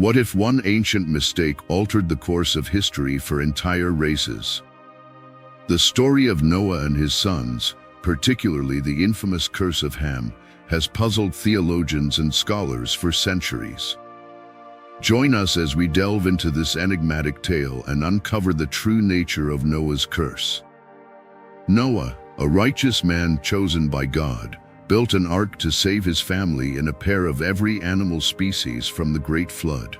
What if one ancient mistake altered the course of history for entire races? The story of Noah and his sons, particularly the infamous curse of Ham, has puzzled theologians and scholars for centuries. Join us as we delve into this enigmatic tale and uncover the true nature of Noah's curse. Noah, a righteous man chosen by God, built an ark to save his family and a pair of every animal species from the great flood.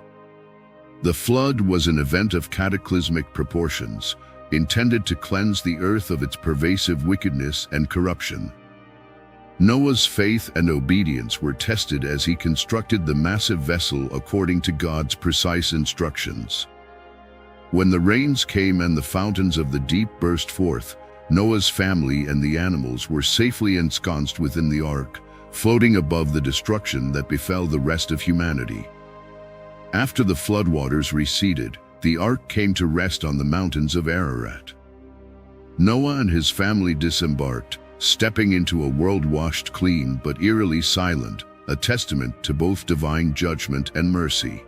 The flood was an event of cataclysmic proportions, intended to cleanse the earth of its pervasive wickedness and corruption. Noah's faith and obedience were tested as he constructed the massive vessel according to God's precise instructions. When the rains came and the fountains of the deep burst forth, Noah's family and the animals were safely ensconced within the ark, floating above the destruction that befell the rest of humanity. After the floodwaters receded, the ark came to rest on the mountains of Ararat. Noah and his family disembarked, stepping into a world washed clean but eerily silent, a testament to both divine judgment and mercy.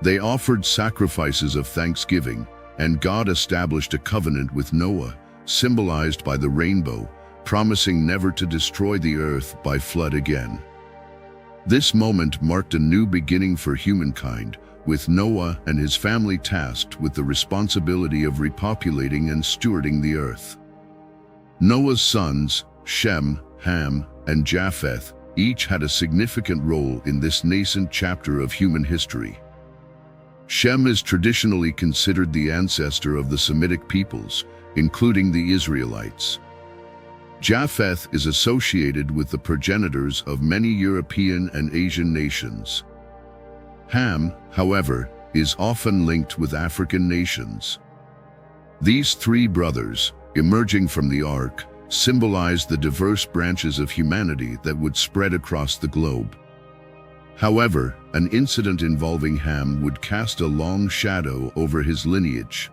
They offered sacrifices of thanksgiving, and God established a covenant with Noah, symbolized by the rainbow, promising never to destroy the earth by flood again. This moment marked a new beginning for humankind, with Noah and his family tasked with the responsibility of repopulating and stewarding the earth. Noah's sons, Shem, Ham, and Japheth, each had a significant role in this nascent chapter of human history. Shem is traditionally considered the ancestor of the Semitic peoples, including the Israelites. Japheth is associated with the progenitors of many European and Asian nations. Ham, however, is often linked with African nations. These three brothers, emerging from the ark, symbolize the diverse branches of humanity that would spread across the globe. However, an incident involving Ham would cast a long shadow over his lineage.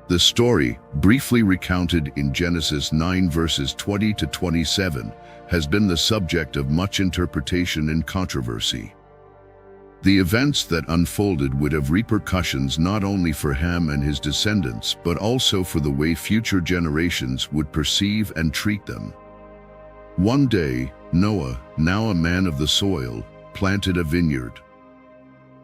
The story, briefly recounted in Genesis 9 verses 20 to 27, has been the subject of much interpretation and controversy. The events that unfolded would have repercussions not only for Ham and his descendants, but also for the way future generations would perceive and treat them. One day, Noah, now a man of the soil, planted a vineyard.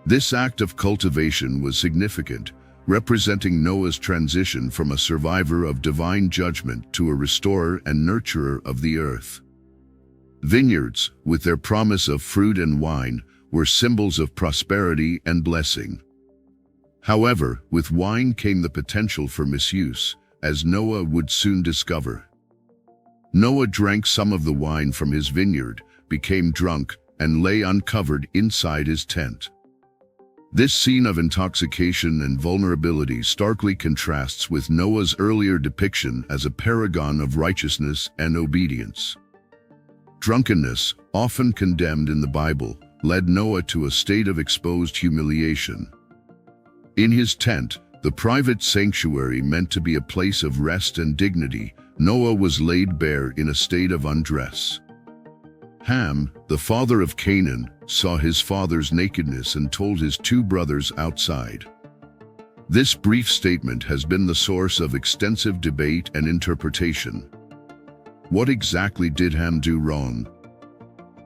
This act of cultivation was significant, representing Noah's transition from a survivor of divine judgment to a restorer and nurturer of the earth. Vineyards, with their promise of fruit and wine, were symbols of prosperity and blessing. However, with wine came the potential for misuse, as Noah would soon discover. Noah drank some of the wine from his vineyard, became drunk, and lay uncovered inside his tent. This scene of intoxication and vulnerability starkly contrasts with Noah's earlier depiction as a paragon of righteousness and obedience. Drunkenness, often condemned in the Bible, led Noah to a state of exposed humiliation. In his tent, the private sanctuary meant to be a place of rest and dignity, Noah was laid bare in a state of undress. Ham, the father of Canaan, saw his father's nakedness and told his two brothers outside. This brief statement has been the source of extensive debate and interpretation. What exactly did Ham do wrong?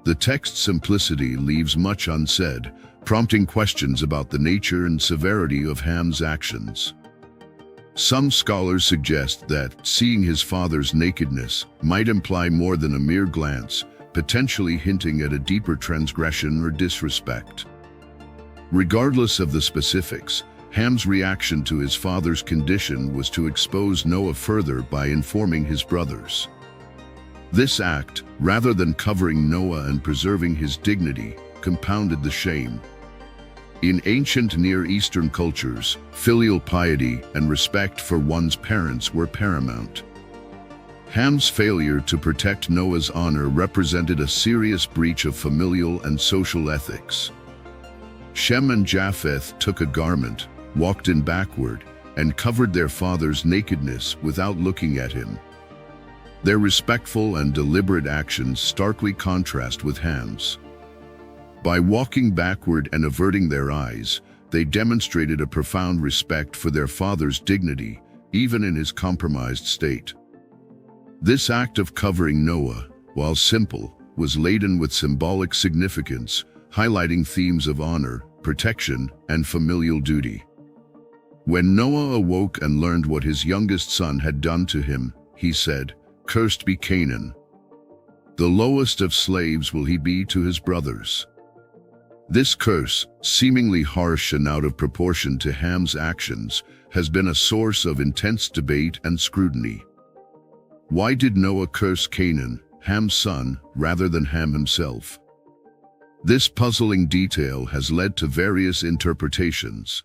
The text's simplicity leaves much unsaid, prompting questions about the nature and severity of Ham's actions. Some scholars suggest that seeing his father's nakedness might imply more than a mere glance, potentially hinting at a deeper transgression or disrespect. Regardless of the specifics, Ham's reaction to his father's condition was to expose Noah further by informing his brothers. This act, rather than covering Noah and preserving his dignity, compounded the shame. In ancient Near Eastern cultures, filial piety and respect for one's parents were paramount. Ham's failure to protect Noah's honor represented a serious breach of familial and social ethics. Shem and Japheth took a garment, walked in backward, and covered their father's nakedness without looking at him. Their respectful and deliberate actions starkly contrast with Ham's. By walking backward and averting their eyes, they demonstrated a profound respect for their father's dignity, even in his compromised state. This act of covering Noah, while simple, was laden with symbolic significance, highlighting themes of honor, protection, and familial duty. When Noah awoke and learned what his youngest son had done to him, he said, "Cursed be Canaan. The lowest of slaves will he be to his brothers." This curse, seemingly harsh and out of proportion to Ham's actions, has been a source of intense debate and scrutiny. Why did Noah curse Canaan, Ham's son, rather than Ham himself? This puzzling detail has led to various interpretations.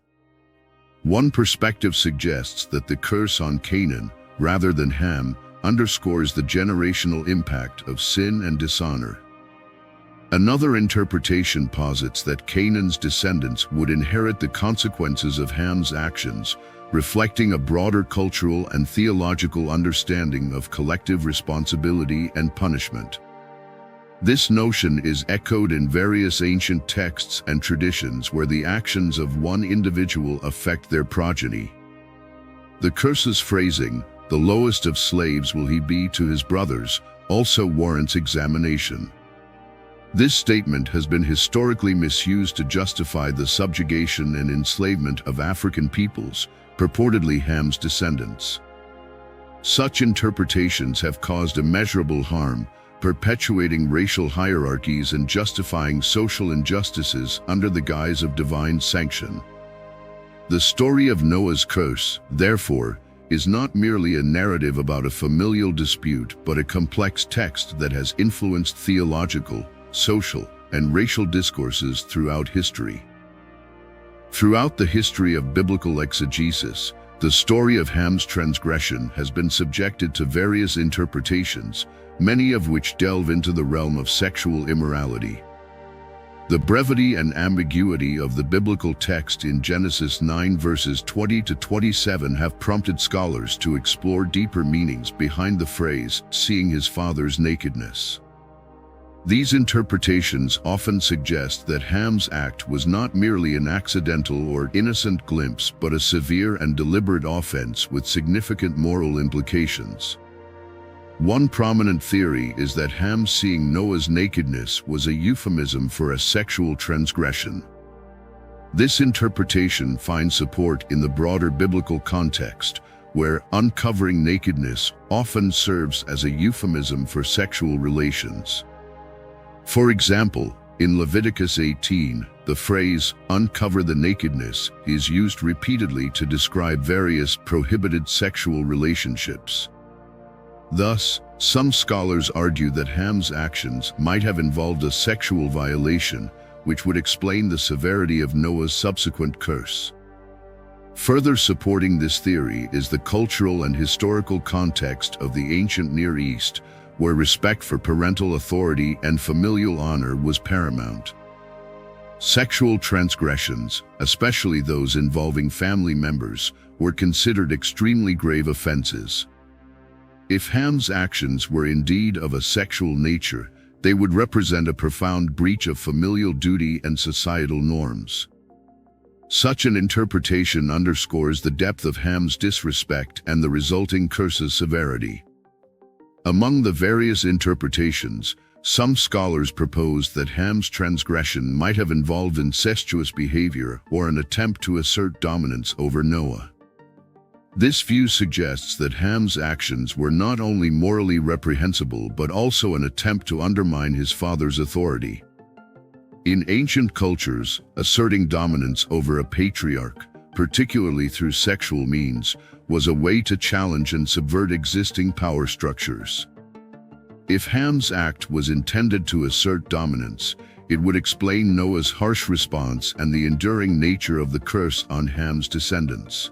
One perspective suggests that the curse on Canaan, rather than Ham, underscores the generational impact of sin and dishonor. Another interpretation posits that Canaan's descendants would inherit the consequences of Ham's actions, reflecting a broader cultural and theological understanding of collective responsibility and punishment. This notion is echoed in various ancient texts and traditions where the actions of one individual affect their progeny. The curse's phrasing, "The lowest of slaves will he be to his brothers," also warrants examination. This statement has been historically misused to justify the subjugation and enslavement of African peoples, purportedly Ham's descendants. Such interpretations have caused immeasurable harm, perpetuating racial hierarchies and justifying social injustices under the guise of divine sanction. The story of Noah's curse, therefore, is not merely a narrative about a familial dispute, but a complex text that has influenced theological, social, and racial discourses throughout history. Throughout the history of biblical exegesis, the story of Ham's transgression has been subjected to various interpretations, many of which delve into the realm of sexual immorality. The brevity and ambiguity of the biblical text in Genesis 9 verses 20 to 27 have prompted scholars to explore deeper meanings behind the phrase, "seeing his father's nakedness." These interpretations often suggest that Ham's act was not merely an accidental or innocent glimpse, but a severe and deliberate offense with significant moral implications. One prominent theory is that Ham seeing Noah's nakedness was a euphemism for a sexual transgression. This interpretation finds support in the broader biblical context, where uncovering nakedness often serves as a euphemism for sexual relations. For example, in Leviticus 18, the phrase, "uncover the nakedness," is used repeatedly to describe various prohibited sexual relationships. Thus, some scholars argue that Ham's actions might have involved a sexual violation, which would explain the severity of Noah's subsequent curse. Further supporting this theory is the cultural and historical context of the ancient Near East, where respect for parental authority and familial honor was paramount. Sexual transgressions, especially those involving family members, were considered extremely grave offenses. If Ham's actions were indeed of a sexual nature, they would represent a profound breach of familial duty and societal norms. Such an interpretation underscores the depth of Ham's disrespect and the resulting curse's severity. Among the various interpretations, some scholars propose that Ham's transgression might have involved incestuous behavior or an attempt to assert dominance over Noah. This view suggests that Ham's actions were not only morally reprehensible but also an attempt to undermine his father's authority. In ancient cultures, asserting dominance over a patriarch, particularly through sexual means, was a way to challenge and subvert existing power structures. If Ham's act was intended to assert dominance, it would explain Noah's harsh response and the enduring nature of the curse on Ham's descendants.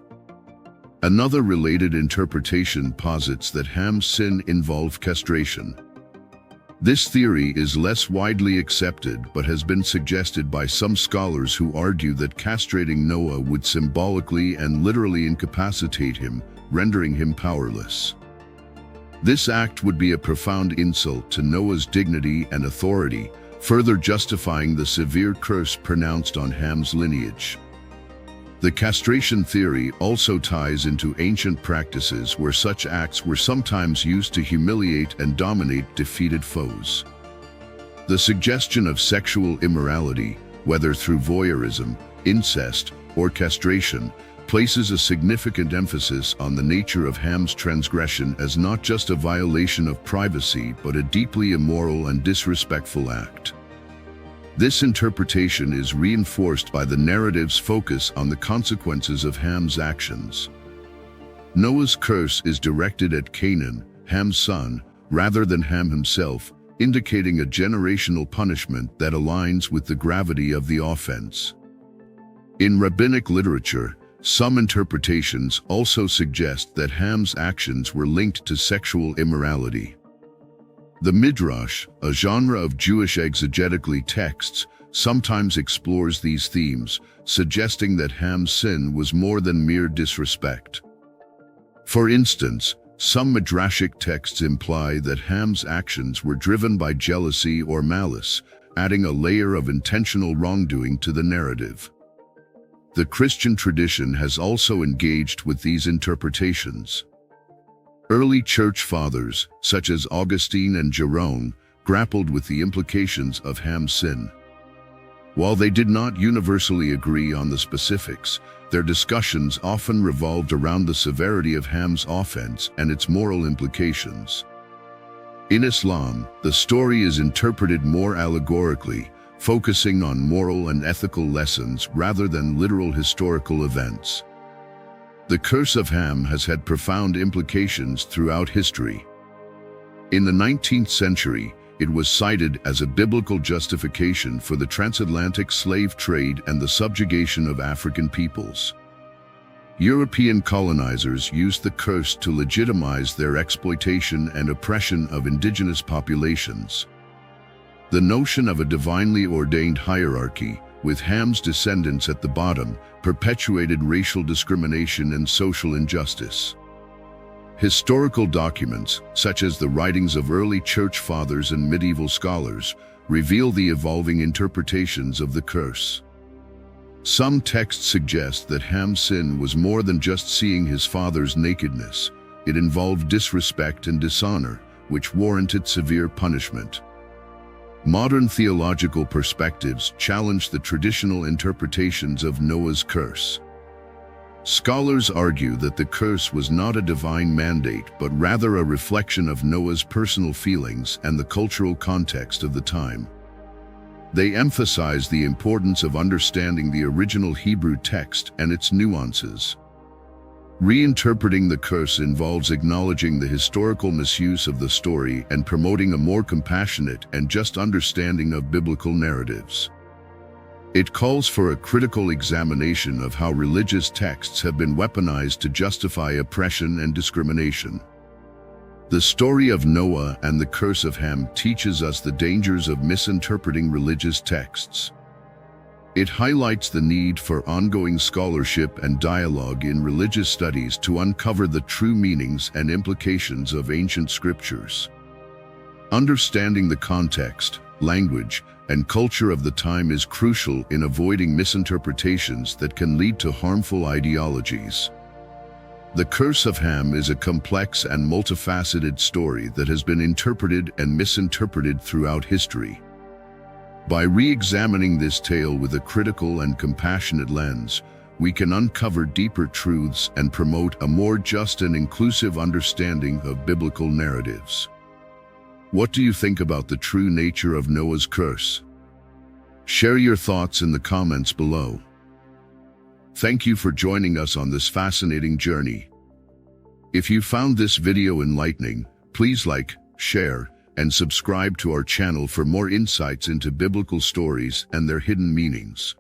Another related interpretation posits that Ham's sin involved castration. This theory is less widely accepted but has been suggested by some scholars who argue that castrating Noah would symbolically and literally incapacitate him, rendering him powerless. This act would be a profound insult to Noah's dignity and authority, further justifying the severe curse pronounced on Ham's lineage. The castration theory also ties into ancient practices where such acts were sometimes used to humiliate and dominate defeated foes. The suggestion of sexual immorality, whether through voyeurism, incest, or castration, places a significant emphasis on the nature of Ham's transgression as not just a violation of privacy but a deeply immoral and disrespectful act. This interpretation is reinforced by the narrative's focus on the consequences of Ham's actions. Noah's curse is directed at Canaan, Ham's son, rather than Ham himself, indicating a generational punishment that aligns with the gravity of the offense. In rabbinic literature, some interpretations also suggest that Ham's actions were linked to sexual immorality. The Midrash, a genre of Jewish exegetically texts, sometimes explores these themes, suggesting that Ham's sin was more than mere disrespect. For instance, some Midrashic texts imply that Ham's actions were driven by jealousy or malice, adding a layer of intentional wrongdoing to the narrative. The Christian tradition has also engaged with these interpretations. Early church fathers, such as Augustine and Jerome, grappled with the implications of Ham's sin. While they did not universally agree on the specifics, their discussions often revolved around the severity of Ham's offense and its moral implications. In Islam, the story is interpreted more allegorically, focusing on moral and ethical lessons rather than literal historical events. The curse of Ham has had profound implications throughout history. In the 19th century, it was cited as a biblical justification for the transatlantic slave trade and the subjugation of African peoples. European colonizers used the curse to legitimize their exploitation and oppression of indigenous populations. The notion of a divinely ordained hierarchy, with Ham's descendants at the bottom, perpetuated racial discrimination and social injustice. Historical documents, such as the writings of early church fathers and medieval scholars, reveal the evolving interpretations of the curse. Some texts suggest that Ham's sin was more than just seeing his father's nakedness. It involved disrespect and dishonor, which warranted severe punishment. Modern theological perspectives challenge the traditional interpretations of Noah's curse. Scholars argue that the curse was not a divine mandate but rather a reflection of Noah's personal feelings and the cultural context of the time. They emphasize the importance of understanding the original Hebrew text and its nuances. Reinterpreting the curse involves acknowledging the historical misuse of the story and promoting a more compassionate and just understanding of biblical narratives. It calls for a critical examination of how religious texts have been weaponized to justify oppression and discrimination. The story of Noah and the curse of Ham teaches us the dangers of misinterpreting religious texts. It highlights the need for ongoing scholarship and dialogue in religious studies to uncover the true meanings and implications of ancient scriptures. Understanding the context, language, and culture of the time is crucial in avoiding misinterpretations that can lead to harmful ideologies. The curse of Ham is a complex and multifaceted story that has been interpreted and misinterpreted throughout history. By re-examining this tale with a critical and compassionate lens, we can uncover deeper truths and promote a more just and inclusive understanding of biblical narratives. What do you think about the true nature of Noah's curse? Share your thoughts in the comments below. Thank you for joining us on this fascinating journey. If you found this video enlightening, please like, share, and subscribe to our channel for more insights into biblical stories and their hidden meanings.